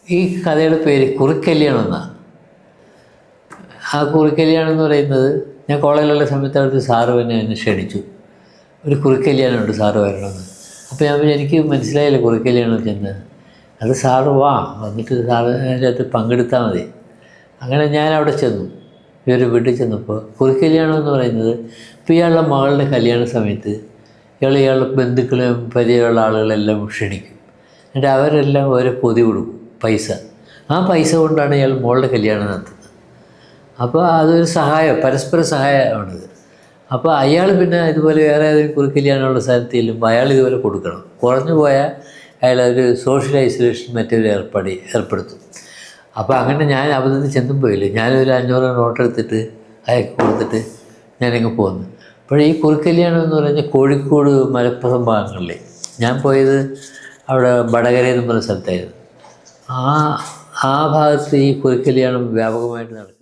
ഈ കഥയുടെ പേര് കുറിക്കല്യാണം എന്നാണ്. ആ കുറിക്കല്യാണം എന്ന് പറയുന്നത്, ഞാൻ കോളേജിലുള്ള സമയത്ത് അവിടുത്തെ സാറ് എന്നെ ക്ഷണിച്ചു, ഒരു കുറിക്കല്യാണമുണ്ട്, സാറ് വരണമെന്ന്. അപ്പോൾ ഞാൻ എനിക്ക് മനസ്സിലായില്ല കുറിക്കല്യാണം ചെന്ന്. അത് സാറ് വാ, വന്നിട്ട് സാറ് അതിൻ്റെ അകത്ത് പങ്കെടുത്താൽ മതി. അങ്ങനെ ഞാൻ അവിടെ ചെന്നു. ഇവർ വീട്ടിൽ ചെന്നപ്പോൾ കുറിക്കല്യാണം എന്ന് പറയുന്നത്, ഇപ്പോൾ ഇയാളുടെ മകളുടെ കല്യാണ സമയത്ത് ഇയാളുടെ ബന്ധുക്കളും പരിചയമുള്ള ആളുകളെല്ലാം ക്ഷണിക്കും. എന്നിട്ട് അവരെല്ലാം ഓരോ പൊതി കൊടുക്കും, പൈസ. ആ പൈസ കൊണ്ടാണ് ഇയാൾ മോളുടെ കല്യാണം നടത്തുന്നത്. അപ്പോൾ അതൊരു സഹായം, പരസ്പര സഹായമാണിത്. അപ്പോൾ അയാൾ പിന്നെ ഇതുപോലെ വേറെ ഏതെങ്കിലും കുറിക്കല്യാണമുള്ള സ്ഥലത്ത് ചെല്ലുമ്പോൾ അയാൾ ഇതുപോലെ കൊടുക്കണം. കുറഞ്ഞു പോയാൽ അയാൾ ഒരു സോഷ്യൽ ഐസൊലേഷൻ മറ്റൊരു ഏർപ്പെടുത്തും. അപ്പോൾ അങ്ങനെ ഞാൻ അബദ്ധത്തിൽ ചെന്നും പോയില്ല. ഞാനൊരു 500 നോട്ട് എടുത്തിട്ട് അയാൾക്ക് കൊടുത്തിട്ട് ഞാനങ്ങ് പോന്നു. അപ്പോൾ ഈ കുറിക്കല്യാണം എന്ന് പറഞ്ഞാൽ കോഴിക്കോട് മലപ്പുറം ഭാഗങ്ങളിൽ, ഞാൻ പോയത് അവിടെ വടകര എന്ന് പറഞ്ഞ സ്ഥലത്തായിരുന്നു. ആ ഭാഗത്ത് ഈ കുറിക്കല്യാണം വ്യാപകമായിട്ട് നടക്കും.